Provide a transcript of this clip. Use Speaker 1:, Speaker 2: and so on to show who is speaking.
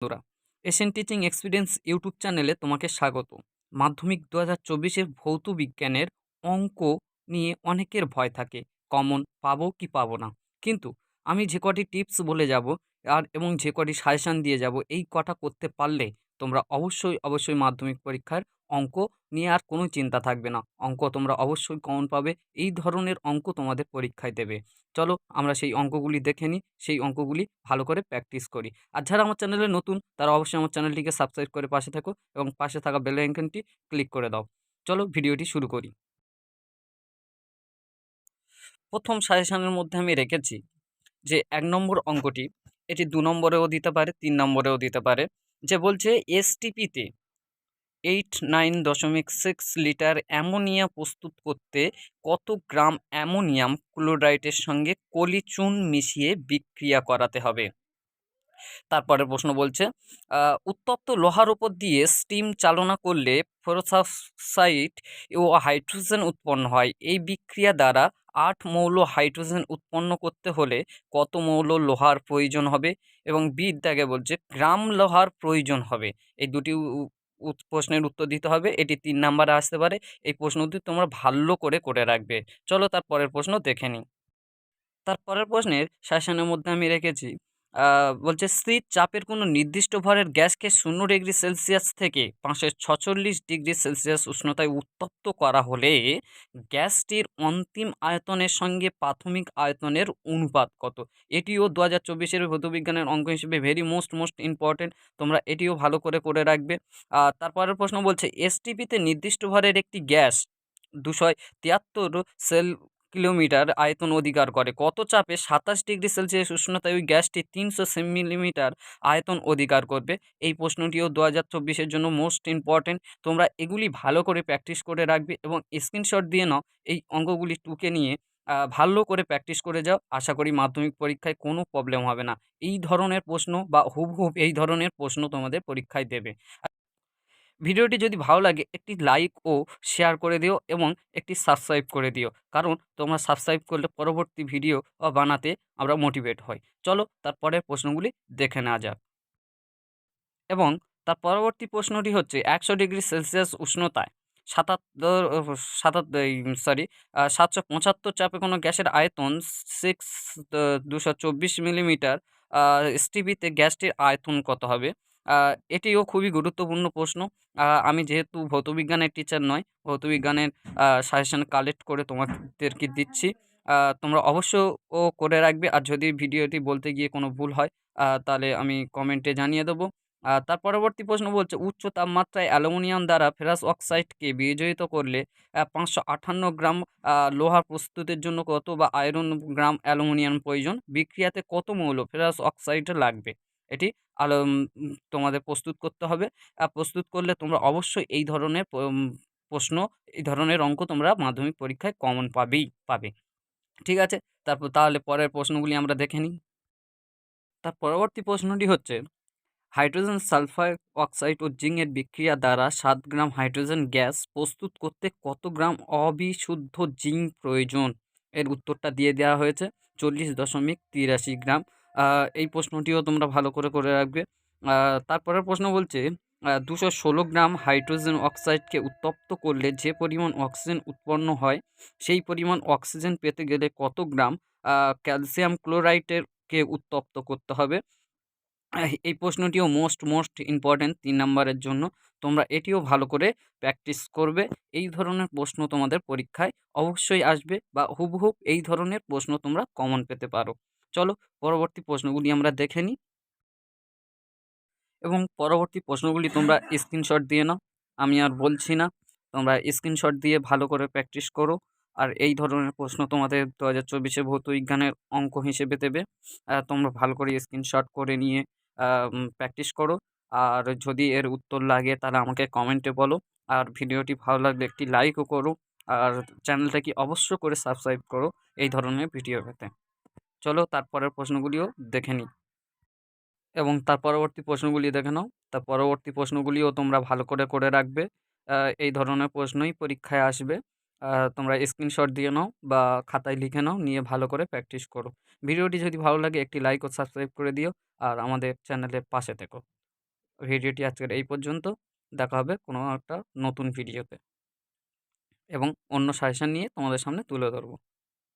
Speaker 1: বন্ধুরা, Asian teaching experience YouTube চ্যানেলে তোমাকে স্বাগত। মাধ্যমিক 2024-এর ভৌত বিজ্ঞানের অঙ্ক নিয়ে অনেকের ভয় থাকে, কমন পাবো কি পাবো না। কিন্তু আমি যে কটি টিপস বলে যাব এবং যে কটি সাজেশান দিয়ে যাব, এই কটা করতে পারলে তোমরা অবশ্যই মাধ্যমিক পরীক্ষার অঙ্ক নিয়ে আর কোনো চিন্তা থাকবে না। অঙ্ক তোমরা অবশ্যই কমন পাবে। এই ধরনের অঙ্ক তোমাদের পরীক্ষায় দেবে। চলো আমরা সেই অঙ্কগুলি দেখে নিই, সেই অঙ্কগুলি ভালো করে প্র্যাকটিস করি। আর যারা আমার চ্যানেলে নতুন তারা অবশ্যই আমার চ্যানেলটিকে সাবস্ক্রাইব করে পাশে থাকো এবং পাশে থাকা বেল আইকনটি ক্লিক করে দাও। চলো ভিডিওটি শুরু করি। প্রথম সাজেশনের মধ্যে আমি রেখেছি যে ১ নম্বর অঙ্কটি, এটি ২ নম্বরেও দিতে পারে, ৩ নম্বরেও দিতে পারে। যে বলছে এসটিপিতে 89.6 লিটার অ্যামোনিয়া প্রস্তুত করতে কত গ্রাম অ্যামোনিয়াম ক্লোরাইডের সঙ্গে কলিচুন মিশিয়ে বিক্রিয়া করাতে হবে। তারপরের প্রশ্ন বলছে উত্তপ্ত লোহার উপর দিয়ে স্টিম চালনা করলে ফেরোক্সাইড ও হাইড্রোজেন উৎপন্ন হয়। এই বিক্রিয়া দ্বারা ৮ মৌল হাইড্রোজেন উৎপন্ন করতে হলে কত মৌল লোহার প্রয়োজন হবে? এবং বির দাগে বলছে গ্রাম লোহার প্রয়োজন হবে। এই দুটি প্রশ্নের উত্তর দিতে হবে। এটি ৩ নাম্বারে আসতে পারে। এই প্রশ্নটি তোমরা ভালো করে রাখবে। চলো তার পরের প্রশ্ন দেখে নিই। তার পরের প্রশ্নের সাজেশনের মধ্যে আমি রেখেছি বলছে স্থির চাপের কোনো নির্দিষ্ট ভরের গ্যাসকে 0°C থেকে 546°C উষ্ণতায় উত্তপ্ত করা হলে গ্যাসটির অন্তিম আয়তনের সঙ্গে প্রাথমিক আয়তনের অনুপাত কত? এটিও 2024-এর ভৌতবিজ্ঞানের অঙ্ক হিসেবে ভেরি মোস্ট ইম্পর্টেন্ট। তোমরা এটিও ভালো করে রাখবে। তারপরের প্রশ্ন বলছে এসটিপিতে নির্দিষ্ট ভরের একটি গ্যাস 273 সেল কিলোমিটার আয়তন অধিকার করে কত চাপে 27°C উষ্ণতায় ওই গ্যাসটি 300 মিলিমিটার আয়তন অধিকার করবে? এই প্রশ্নটিও 2024-এর জন্য মোস্ট ইম্পর্টেন্ট। তোমরা এগুলি ভালো করে প্র্যাকটিস করে রাখবে এবং স্ক্রিনশট দিয়ে নাও। এই অঙ্কগুলি টুকে নিয়ে ভালো করে প্র্যাকটিস করে যাও। আশা করি মাধ্যমিক পরীক্ষায় কোনো প্রবলেম হবে না। এই ধরনের প্রশ্ন বা হুবহুব এই ধরনের প্রশ্ন তোমাদের পরীক্ষায় দেবে। ভিডিওটি যদি ভালো লাগে একটি লাইক ও শেয়ার করে দিও এবং একটি সাবস্ক্রাইব করে দিও, কারণ তোমরা সাবস্ক্রাইব করলে পরবর্তী ভিডিও বানাতে আমরা মোটিভেট হই। চলো তার পরের প্রশ্নগুলি দেখে নেওয়া যাক। এবং তার পরবর্তী প্রশ্নটি হচ্ছে 100°C উষ্ণতায় 775 চাপে কোনো গ্যাসের আয়তন 224 মিলিমিটার, এসটিপিতে গ্যাসটির আয়তন কত হবে? এটিও খুবই গুরুত্বপূর্ণ প্রশ্ন। আমি যেহেতু ভৌতবিজ্ঞানের টিচার নয়, ভৌতবিজ্ঞানের সাজেশন কালেক্ট করে তোমাদেরকে দিচ্ছি। তোমরা অবশ্য করে রাখবে। আর যদি ভিডিওটি বলতে গিয়ে কোনো ভুল হয় তাহলে আমি কমেন্টে জানিয়ে দেবো। তার পরবর্তী প্রশ্ন বলছে উচ্চ তাপমাত্রায় অ্যালুমিনিয়াম দ্বারা ফেরাস অক্সাইডকে বিয়োজিত করলে 558 গ্রাম লোহা প্রস্তুতের জন্য কত বা আয়রন গ্রাম অ্যালুমিনিয়াম প্রয়োজন? বিক্রিয়াতে কত মৌল ফেরাস অক্সাইড লাগবে? এটি তোমাদের প্রস্তুত করতে হবে। প্রস্তুত করলে তোমরা অবশ্যই এই ধরনের প্রশ্ন, এই ধরনের অঙ্ক তোমরা মাধ্যমিক পরীক্ষায় কমন পাবে। ঠিক আছে? তাহলে পরের প্রশ্নগুলি আমরা দেখে নিই। তার পরবর্তী প্রশ্নটি হচ্ছে হাইড্রোজেন সালফার অক্সাইড ও জিঙ্কের বিক্রিয়া দ্বারা 7 গ্রাম হাইড্রোজেন গ্যাস প্রস্তুত করতে কত গ্রাম অবিশুদ্ধ জিঙ্ক প্রয়োজন? এর উত্তরটা দিয়ে দেওয়া হয়েছে 40.83 গ্রাম। এই প্রশ্নটিও তোমরা ভালো করে রাখবে। তারপরের প্রশ্ন বলছে 216 গ্রাম হাইড্রোজেন অক্সাইডকে উত্তপ্ত করলে যে পরিমাণ অক্সিজেন উৎপন্ন হয় সেই পরিমাণ অক্সিজেন পেতে গেলে কত গ্রাম ক্যালসিয়াম ক্লোরাইডকে উত্তপ্ত করতে হবে? এই প্রশ্নটিও মোস্ট ইম্পর্টেন্ট ৩ নাম্বারের জন্য। তোমরা এটিও ভালো করে প্র্যাকটিস করবে। এই ধরনের প্রশ্ন তোমাদের পরীক্ষায় অবশ্যই আসবে বা হুবহুব এই ধরনের প্রশ্ন তোমরা কমন পেতে পারো। চলো পরবর্তী প্রশ্নগুলি আমরা দেখে নিই এবং পরবর্তী প্রশ্নগুলি তোমরা স্ক্রিনশট দিয়ে নাও। আমি আর বলছি না, তোমরা স্ক্রিনশট দিয়ে ভালো করে প্র্যাকটিস করো। আর এই ধরনের প্রশ্ন তোমাদের 2024-এ ভৌতবিজ্ঞানের অঙ্ক হিসেবে দেবে। তোমরা ভালো করে স্ক্রিনশট করে নিয়ে প্র্যাকটিস করো। আর যদি এর উত্তর লাগে তাহলে আমাকে কমেন্টে বলো। আর ভিডিওটি ভালো লাগলে একটি লাইকও করো। আর চ্যানেলটাকে অবশ্য করে সাবস্ক্রাইব করো এই ধরনের ভিডিও পেতে। চলো তারপরের প্রশ্নগুলিও দেখে নিই এবং তার পরবর্তী প্রশ্নগুলি দেখে নাও। তার পরবর্তী প্রশ্নগুলিও তোমরা ভালো করে রাখবে। এই ধরনের প্রশ্নই পরীক্ষায় আসবে। তোমরা স্ক্রিনশট দিয়ে নাও বা খাতায় লিখে নাও, নিয়ে ভালো করে প্র্যাকটিস করো। ভিডিওটি যদি ভালো লাগে একটি লাইক ও সাবস্ক্রাইব করে দিও আর আমাদের চ্যানেলের পাশে থেকো। ভিডিওটি আজকের এই পর্যন্ত। দেখা হবে কোনো একটা নতুন ভিডিওতে এবং অন্য সাজেশন নিয়ে তোমাদের সামনে তুলে ধরবো।